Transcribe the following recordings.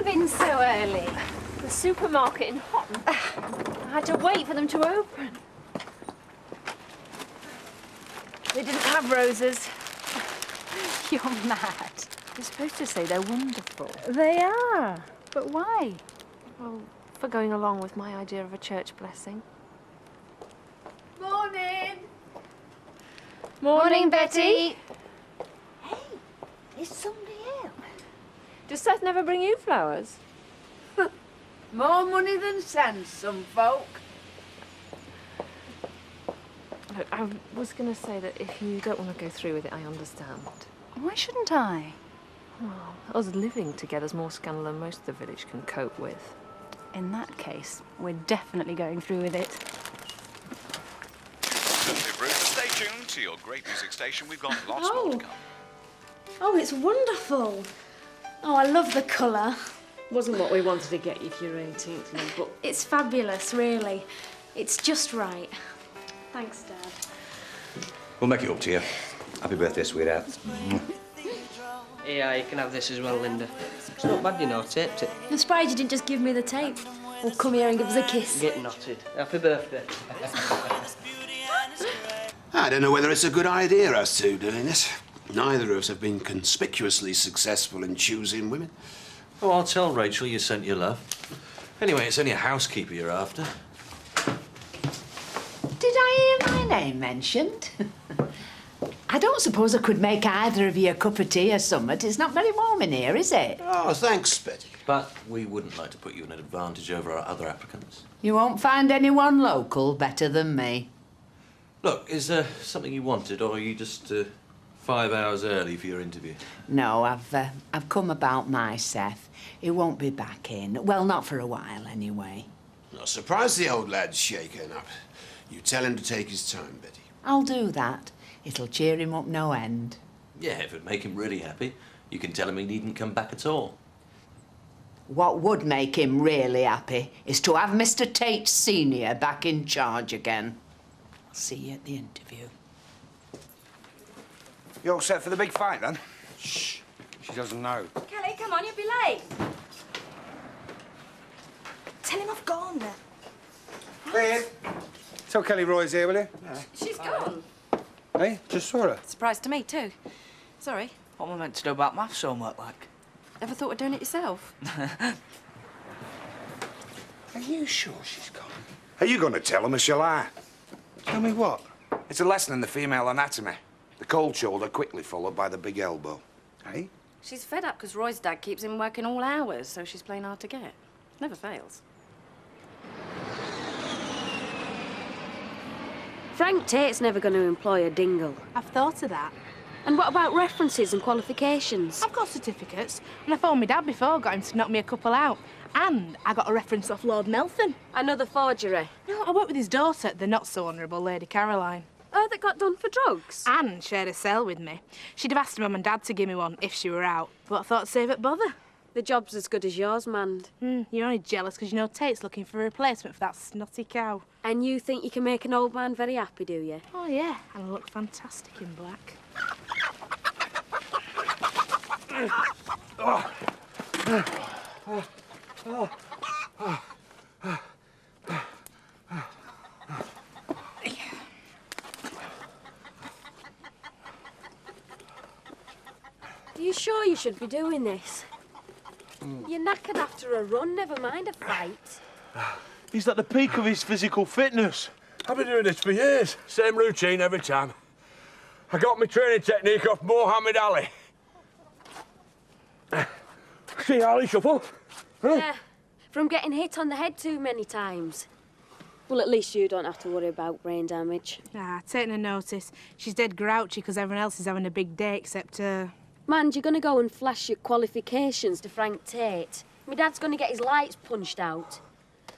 come in so early? The supermarket in Houghton. I had to wait for them to open. They didn't have roses. You're mad. You're supposed to say they're wonderful. They are. But why? Well, for going along with my idea of a church blessing. Morning. Morning, Betty. Hey, is somebody ill? Does Seth never bring you flowers? More money than sense, some folk. Look, I was going to say that if you don't want to go through with it, I understand. Why shouldn't I? Well, us living together's more scandal than most of the village can cope with. In that case, we're definitely going through with it. Stay tuned to your great music station. We've got lots more to come. Oh, it's wonderful. Oh, I love the colour. Wasn't what we wanted to get you for your 18th, love, but... It's fabulous, really. It's just right. Thanks, Dad. We'll make it up to you. Happy birthday, sweetheart. Yeah, you can have this as well, Linda. It's not bad, you know, taped it. I'm surprised you didn't just give me the tape. Or come here and give us a kiss. Get knotted. Happy birthday. I don't know whether it's a good idea, us two doing this. Neither of us have been conspicuously successful in choosing women. Oh, I'll tell Rachel you sent your love. Anyway, it's only a housekeeper you're after. Did I hear my name mentioned? I don't suppose I could make either of you a cup of tea or something. It's not very warm in here, is it? Oh, thanks, Betty. But we wouldn't like to put you in an advantage over our other applicants. You won't find anyone local better than me. Look, is there something you wanted, or are you just 5 hours early for your interview? No, I've come about my Seth. He won't be back in. Well, not for a while, anyway. Not surprised the old lad's shaken up. You tell him to take his time, Betty. I'll do that. It'll cheer him up no end. Yeah, if it'd make him really happy, you can tell him he needn't come back at all. What would make him really happy is to have Mr. Tate Senior back in charge again. I'll see you at the interview. You all set for the big fight, then? Shh. She doesn't know. Kelly, come on, you'll be late. Tell him I've gone there. Hey, tell Kelly Roy's here, will you? Yeah. She's gone. Hey, just saw her. Surprise to me, too. Sorry. What am I meant to do about maths homework, like? Ever thought of doing it yourself? Are you sure she's gone? Are you going to tell him or shall I? Tell me what? It's a lesson in the female anatomy. The cold shoulder quickly followed by the big elbow. Hey? She's fed up because Roy's dad keeps him working all hours, so she's playing hard to get. Never fails. Frank Tate's never going to employ a dingle. I've thought of that. And what about references and qualifications? I've got certificates, and I phoned my dad before, got him to knock me a couple out. And I got a reference off Lord Meltham. Another forgery? No, I worked with his daughter, the not-so-honourable Lady Caroline. Oh, that got done for drugs? Anne shared a cell with me. She'd have asked Mum and Dad to give me one if she were out, but I thought save it bother. The job's as good as yours, Mand. You're only jealous because you know Tate's looking for a replacement for that snotty cow. And you think you can make an old man very happy, do you? Oh, yeah, and I look fantastic in black. Are you sure you should be doing this? You're knackered after a run, never mind a fight. He's at the peak of his physical fitness. I've been doing this for years. Same routine every time. I got my training technique off Mohammed Ali. See Ali shuffle? Huh? Yeah, from getting hit on the head too many times. Well, at least you don't have to worry about brain damage. Ah, taking a notice. She's dead grouchy because everyone else is having a big day except her. Man, you're going to go and flash your qualifications to Frank Tate. My dad's going to get his lights punched out.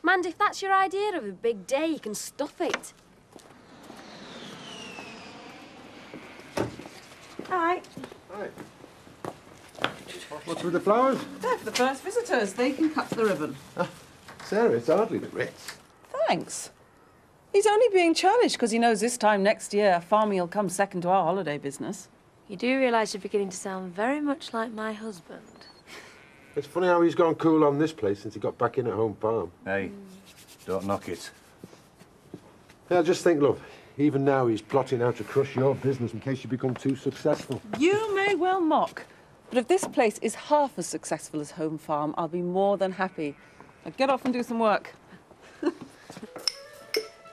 Man, if that's your idea of a big day, you can stuff it. Hi. Hi. What's with the flowers? They're for the first visitors. They can cut the ribbon. Sarah, it's hardly the Ritz. Thanks. He's only being churlish because he knows this time next year farming will come second to our holiday business. You do realise you're beginning to sound very much like my husband. It's funny how he's gone cool on this place since he got back in at home farm. Hey, don't knock it. Yeah, just think, love, even now he's plotting how to crush your business in case you become too successful. You may well mock, but if this place is half as successful as Home Farm, I'll be more than happy. Now get off and do some work.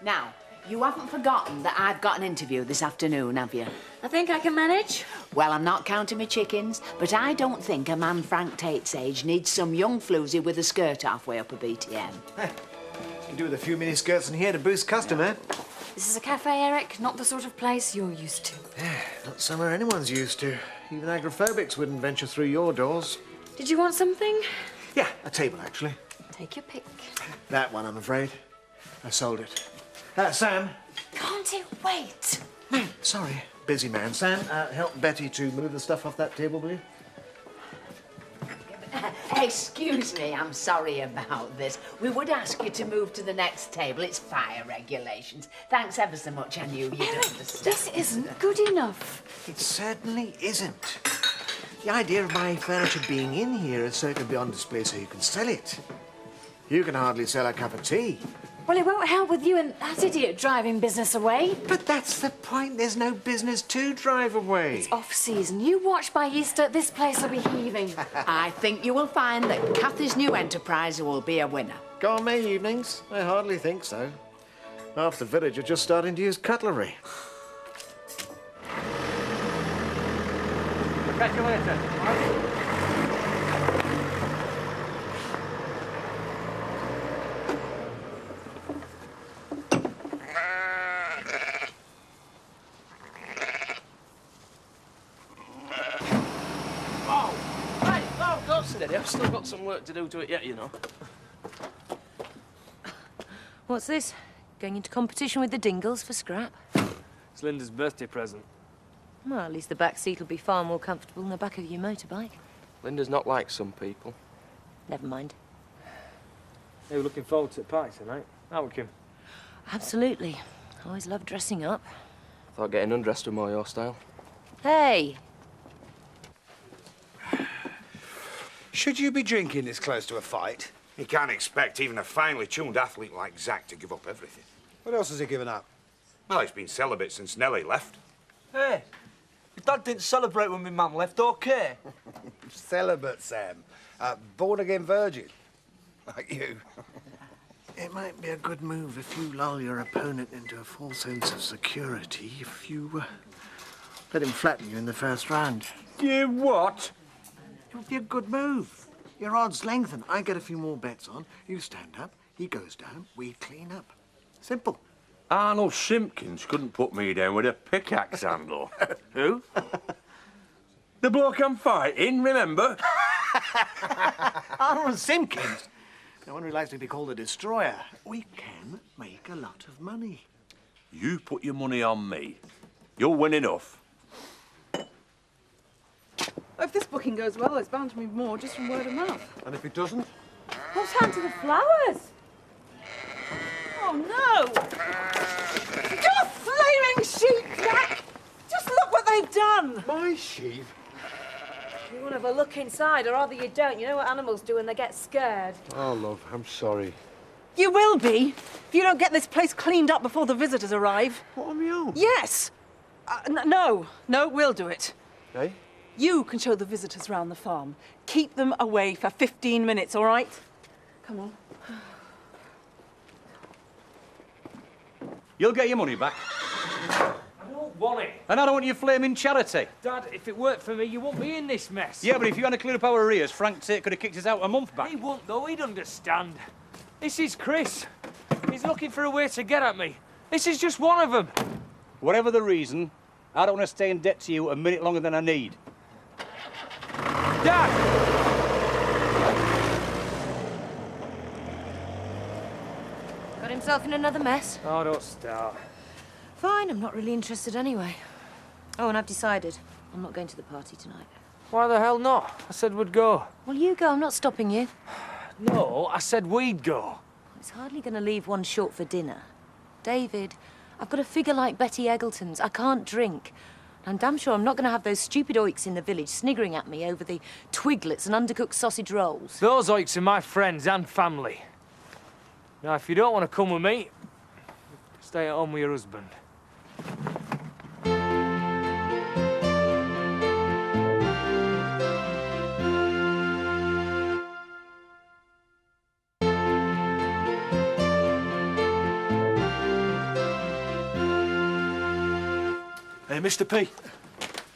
Now, you haven't forgotten that I've got an interview this afternoon, have you? I think I can manage. Well, I'm not counting my chickens, but I don't think a man Frank Tate's age needs some young floozy with a skirt halfway up a BTM. You can do with a few mini skirts in here to boost customer. This is a cafe, Eric, not the sort of place you're used to. Not somewhere anyone's used to. Even agrophobics wouldn't venture through your doors. Did you want something? Yeah, a table, actually. Take your pick. That one, I'm afraid. I sold it. Sam. Can't it wait? No, sorry. Busy man. Sam, help Betty to move the stuff off that table, will you? Excuse me, I'm sorry about this. We would ask you to move to the next table. It's fire regulations. Thanks ever so much. I knew you'd understand. This isn't good enough. It certainly isn't. The idea of my furniture being in here is so it can be on display so you can sell it. You can hardly sell a cup of tea. Well, it won't help with you and that idiot driving business away. But that's the point. There's no business to drive away. It's off-season. You watch by Easter, this place will be heaving. I think you will find that Kathy's new enterprise will be a winner. Gourmet evenings? I hardly think so. Half the village are just starting to use cutlery. I'll catch you later. Steady, I've still got some work to do to it yet, you know. What's this? Going into competition with the Dingles for scrap? It's Linda's birthday present. Well, at least the back seat will be far more comfortable than the back of your motorbike. Linda's not like some people. Never mind. Hey, we're looking forward to the party tonight, aren't we, Kim? Absolutely. I always love dressing up. I thought getting undressed was more your style. Hey! Should you be drinking this close to a fight? You can't expect even a finely tuned athlete like Zach to give up everything. What else has he given up? Well, he's been celibate since Nellie left. Hey, your dad didn't celebrate when my mum left, okay? Celibate, Sam. Born-again virgin. Like you. It might be a good move if you lull your opponent into a false sense of security if you let him flatten you in the first round. You what? It would be a good move. Your odds lengthen. I get a few more bets on. You stand up, he goes down, we clean up. Simple. Arnold Simpkins couldn't put me down with a pickaxe handle. Who? The bloke I'm fighting, remember? Arnold Simpkins? No one who likes to be called a destroyer. We can make a lot of money. You put your money on me. You'll win enough. If this booking goes well, it's bound to be more just from word of mouth. And if it doesn't? What's happened to the flowers? Oh, no! Your flaming sheep, Jack! Just look what they've done! My sheep? You want to have a look inside, or rather you don't. You know what animals do when they get scared. Oh, love, I'm sorry. You will be, if you don't get this place cleaned up before the visitors arrive. What, on my own? Yes! No, we'll do it. Hey? You can show the visitors round the farm. Keep them away for 15 minutes, all right? Come on. You'll get your money back. I don't want it. And I don't want your flaming charity. Dad, if it worked for me, you wouldn't be in this mess. Yeah, but if you hadn't cleared up our arrears, Frank Tate could have kicked us out a month back. He won't, though. He'd understand. This is Chris. He's looking for a way to get at me. This is just one of them. Whatever the reason, I don't want to stay in debt to you a minute longer than I need. Dad! Got himself in another mess. Oh, don't start. Fine, I'm not really interested anyway. Oh, and I've decided I'm not going to the party tonight. Why the hell not? I said we'd go. Well, you go. I'm not stopping you. No, I said we'd go. It's hardly going to leave one short for dinner. David, I've got a figure like Betty Eggleton's. I can't drink. I'm damn sure I'm not going to have those stupid oiks in the village sniggering at me over the twiglets and undercooked sausage rolls. Those oiks are my friends and family. Now, if you don't want to come with me, stay at home with your husband. Hey, Mr. P,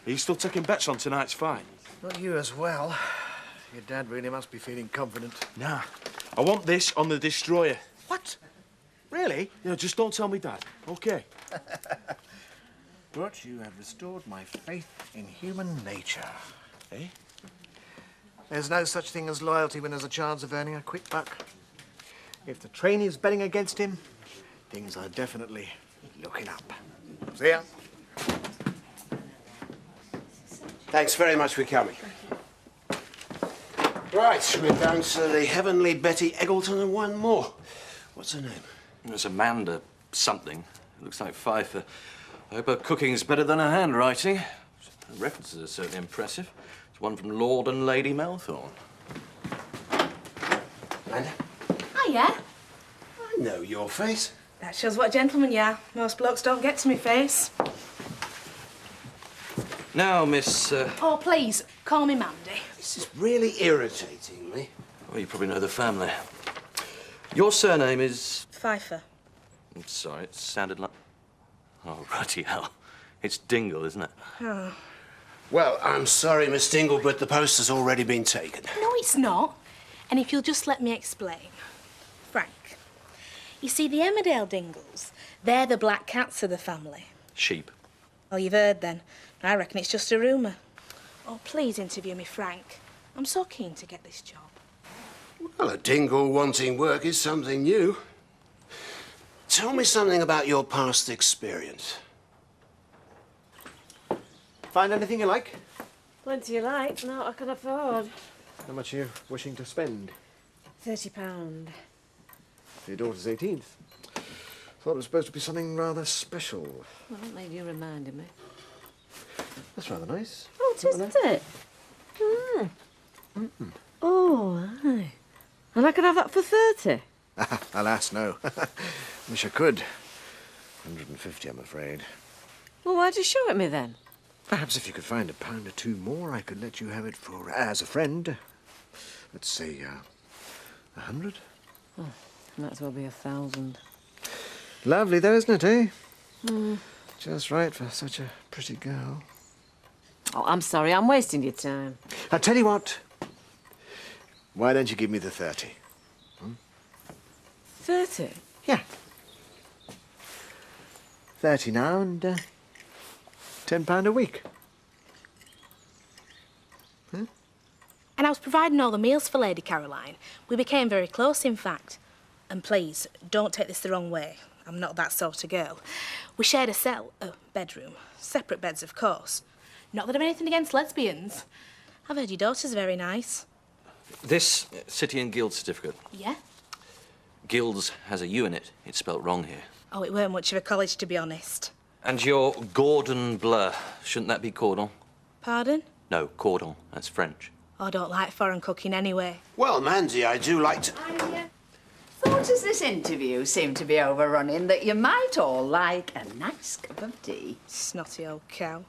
are you still taking bets on tonight's fight? Not you as well. Your dad really must be feeling confident. Nah. I want this on the Destroyer. What? Really? Yeah, just don't tell me, Dad, OK? But you have restored my faith in human nature. Eh? There's no such thing as loyalty when there's a chance of earning a quick buck. If the trainee's betting against him, things are definitely looking up. See ya. Thanks very much for coming. Right, we're down to the heavenly Betty Eggleton and one more. What's her name? It's Amanda something. It looks like Pfeiffer. I hope her cooking's better than her handwriting. The references are certainly impressive. It's one from Lord and Lady Melthorne. Amanda? Hiya. I know your face. That shows what a gentleman you are. Most blokes don't get to me face. Now, Miss... Oh, please, call me Mandy. This is really irritating me. Well, you probably know the family. Your surname is... Pfeiffer. I'm sorry, it sounded like... Oh, righty hell. It's Dingle, isn't it? Oh. Well, I'm sorry, Miss Dingle, but the post has already been taken. No, it's not. And if you'll just let me explain. Frank, you see, the Emmerdale Dingles, they're the black cats of the family. Sheep. Well, you've heard then. I reckon it's just a rumour. Oh, please interview me, Frank. I'm so keen to get this job. Well, a Dingle wanting work is something new. Tell me something about your past experience. Find anything you like? Plenty you like, no, I can afford. How much are you wishing to spend? £30. For your daughter's 18th. Thought it was supposed to be something rather special. Well, that made you reminded me. That's rather nice. Oh, it is, isn't it? Oh, aye. And I could have that for 30? Alas, no. Wish I could. 150, I'm afraid. Well, why'd you show it me then? Perhaps if you could find £1 or two more, I could let you have it for as a friend. Let's say 100. Oh, might as well be 1,000. Lovely, though, isn't it, eh? Mm. Just right for such a pretty girl. Oh, I'm sorry, I'm wasting your time. I'll tell you what. Why don't you give me the 30? 30? Yeah. 30 now and £10 a week. And I was providing all the meals for Lady Caroline. We became very close, in fact. And please, don't take this the wrong way. I'm not that sort of girl. We shared a cell, a bedroom. Separate beds, of course. Not that I've anything against lesbians. I've heard your daughter's very nice. This City and Guild certificate. Yeah? Guilds has a U in it. It's spelt wrong here. Oh, it weren't much of a college, to be honest. And your Gordon Bleu, shouldn't that be cordon? Pardon? No, cordon. That's French. Oh, I don't like foreign cooking anyway. Well, Mandy, I do like to... I thought as this interview seemed to be overrunning that you might all like a nice cup of tea. Snotty old cow.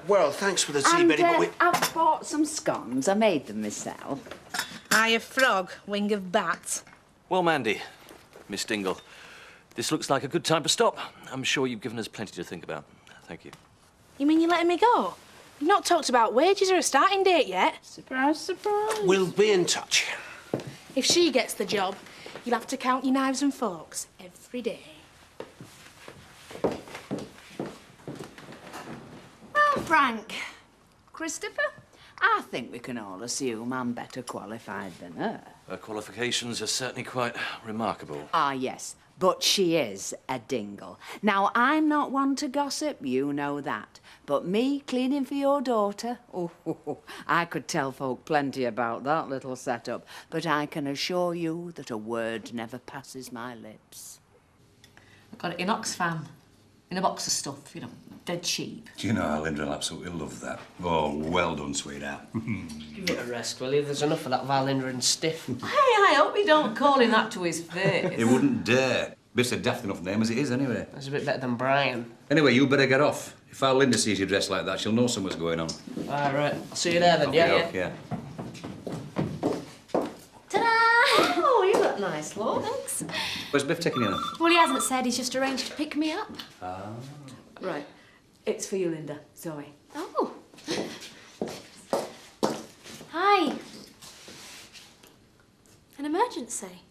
Well, thanks for the tea, And, Betty, but we... I've bought some scones. I made them myself. Eye of frog, wing of bat. Well, Mandy, Miss Dingle, this looks like a good time to stop. I'm sure you've given us plenty to think about. Thank you. You mean you're letting me go? You've not talked about wages or a starting date yet. Surprise, surprise. We'll be in touch. If she gets the job, you'll have to count your knives and forks every day. Well, Frank, Christopher, I think we can all assume I'm better qualified than her. Her qualifications are certainly quite remarkable. Ah, yes, but she is a dingle. Now, I'm not one to gossip, you know that. But me cleaning for your daughter, I could tell folk plenty about that little setup, but I can assure you that a word never passes my lips. I got it in Oxfam. In a box of stuff, you know, dead cheap. Do you know how Linda will absolutely love that? Oh, well done, sweetheart. Give it a rest, will you? There's enough of that Valinda and stiff. Hey, I hope you don't call him that to his face. He wouldn't dare. Biff's a daft enough name as it is, anyway. That's a bit better than Brian. Anyway, you better get off. If our Linda sees you dressed like that, she'll know something's going on. All right. I'll see you there then, Okay, yeah? yeah. Ta-da! Oh, you look nice, love. Thanks. Where's Biff taking you then? Well, he hasn't said. He's just arranged to pick me up. Ah. Right. It's for you, Linda. Zoe. Oh. Hi. An emergency?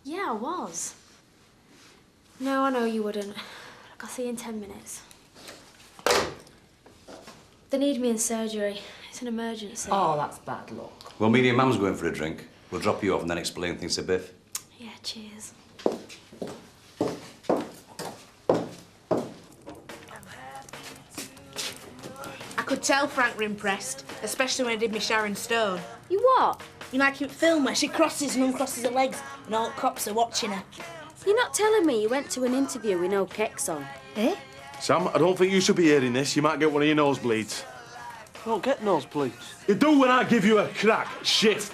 Yeah, I was. No, I know you wouldn't. Look, I'll see you in 10 minutes. They need me in surgery. It's an emergency. Oh, that's bad luck. Well, me and your mum's going for a drink. We'll drop you off and then explain things to Biff. Yeah, cheers. I could tell Frank were impressed, especially when I did me Sharon Stone. You what? You like in film where she crosses and uncrosses her legs and all cops are watching her. You're not telling me you went to an interview with no kecks on? Eh? Sam, I don't think you should be hearing this. You might get one of your nosebleeds. I don't get nosebleeds. You do when I give you a crack. Shit.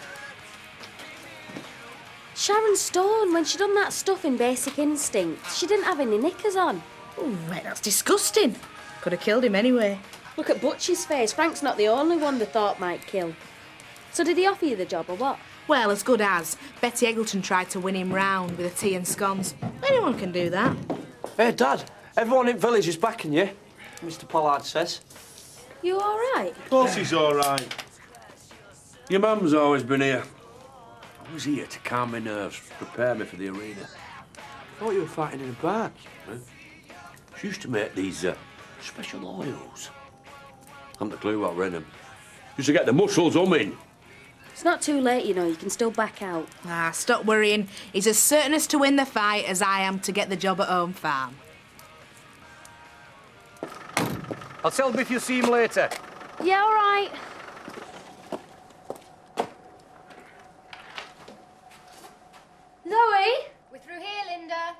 Sharon Stone, when she done that stuff in Basic Instinct, she didn't have any knickers on. Oh, mate, that's disgusting. Could have killed him anyway. Look at Butch's face. Frank's not the only one they thought might kill. So did he offer you the job or what? Well, as good as. Betty Eggleton tried to win him round with a tea and scones. Anyone can do that. Hey, Dad, everyone in village is backing you, Mr. Pollard says. You all right? Of course he's all right. Your mum's always been here. I was here to calm my nerves, prepare me for the arena. I thought you were fighting in a barn. Huh? She used to make these special oils. Haven't a clue what were in them. Used to get the muscles humming. It's not too late, you know. You can still back out. Ah, stop worrying. He's as certain as to win the fight as I am to get the job at Home Farm. I'll tell Biff you'll see him later. Yeah, all right. Zoe? We're through here, Linda.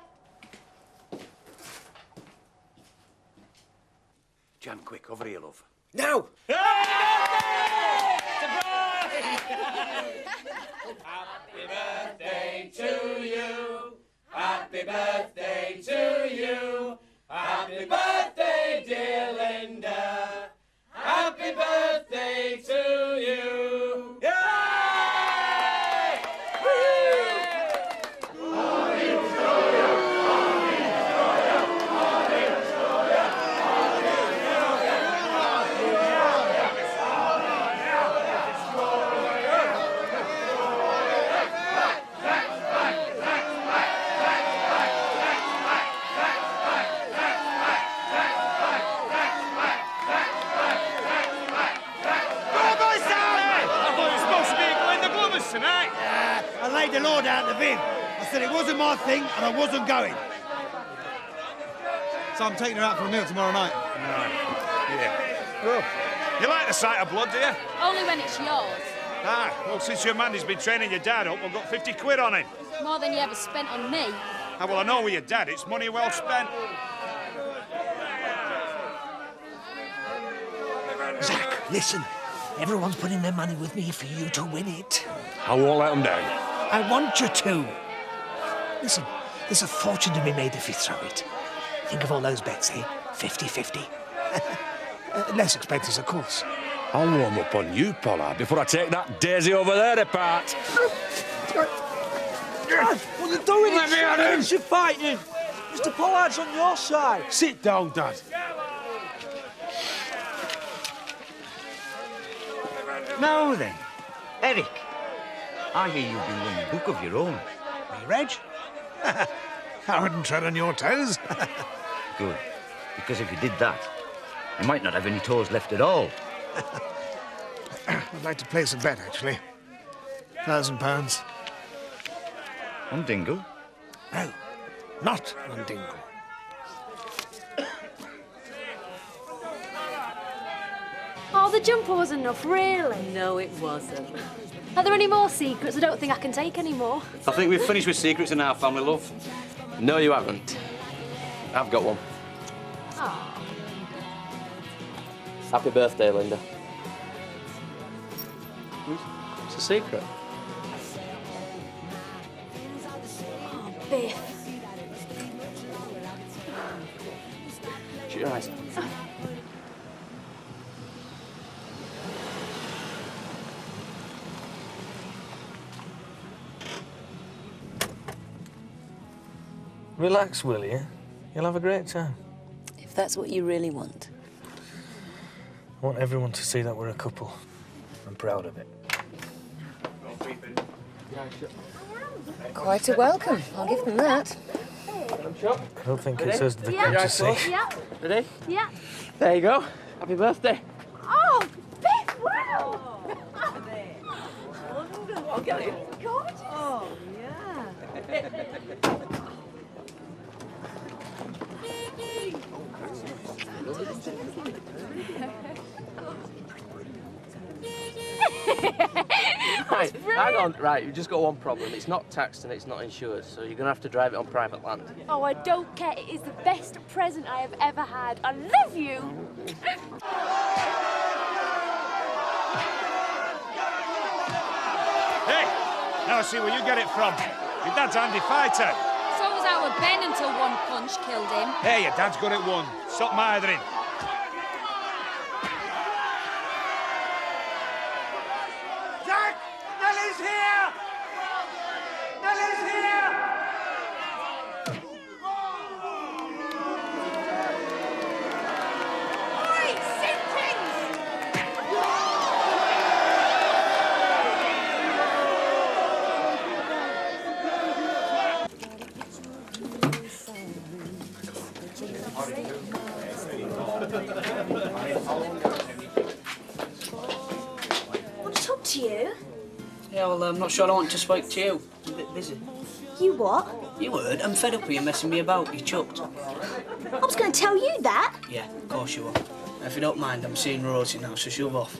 Jan, quick, over here, love. Now! Happy birthday to you. Happy birthday to you. Happy birthday, dear Linda. Happy birthday to you. Yay! I laid the law down to Viv. I said it wasn't my thing and I wasn't going. So I'm taking her out for a meal tomorrow night. Yeah. Well, you like the sight of blood, do you? Only when it's yours. Ah, well, since your man has been training your dad up, I've got 50 quid on him. More than you ever spent on me. Ah, well, I know with your dad, it's money well spent. Zach, listen. Everyone's putting their money with me for you to win it. I won't let them down. I want you to. Listen, there's a fortune to be made if you throw it. Think of all those bets, eh? 50-50. Less expenses, of course. I'll warm up on you, Pollard, before I take that daisy over there apart. What are you doing? Let me at him. You're fighting. Mr. Pollard's on your side. Sit down, Dad. Now then, Eric, I hear you've been running a book of your own. Me, Reg? I wouldn't tread on your toes. Good, because if you did that, you might not have any toes left at all. I'd like to place a bet, actually. £1,000. On Dingle? No, not on Dingle. Oh, the jumper was enough, really? No, it wasn't. Are there any more secrets? I don't think I can take any more. I think we've finished with secrets in our family, love. No, you haven't. I've got one. Oh. Happy birthday, Linda. It's a secret. Oh, Biff. Shut your eyes. Relax, will you? You'll have a great time. If that's what you really want. I want everyone to see that we're a couple. I'm proud of it. Quite a welcome. I'll give them that. I don't think it's us they come to see. Yeah. Ready? Yeah. There you go. Happy birthday. Oh, Biff, wow! I'll get it. Gorgeous. Oh, yeah. Right, hang on. Right, you've just got one problem. It's not taxed and it's not insured, so you're going to have to drive it on private land. Oh, I don't care. It is the best present I have ever had. I love you. Hey, now I see where you get it from. Your dad's handy fighter. So was our Ben until one punch killed him. Hey, your dad's good at one. Stop mithering. Jack! Nellie's here! Nellie's here! Oi, Simpkins! I want to talk to you. Yeah, well, I'm not sure I want to speak to you. I'm a bit busy. You what? You heard? I'm fed up with you messing me about. You chucked. I was going to tell you that. Yeah, of course you will. If you don't mind, I'm seeing Rosie now, so shove off.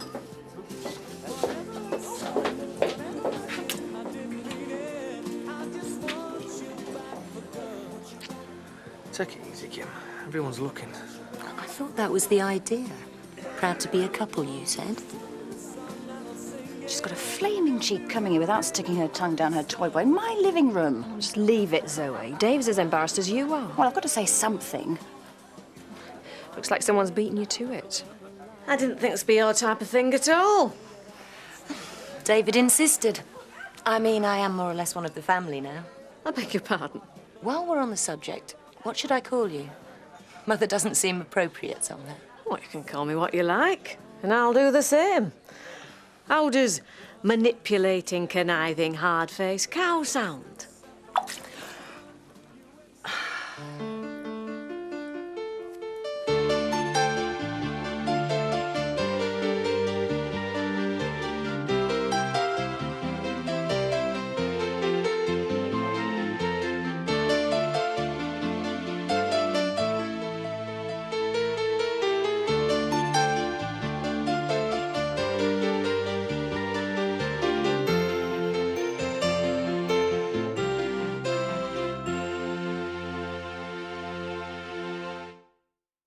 Take it easy, Kim. Everyone's looking. I thought that was the idea. Proud to be a couple, you said. She's got a flaming cheek coming here without sticking her tongue down her toy boy in my living room. Just leave it, Zoe. Dave's as embarrassed as you are. Well, I've got to say something. Looks like someone's beaten you to it. I didn't think this would be your type of thing at all. David insisted. I mean, I am more or less one of the family now. I beg your pardon. While we're on the subject, what should I call you? Mother doesn't seem appropriate somewhere. Well, you can call me what you like, and I'll do the same. How does manipulating, conniving, hard-faced cow sound?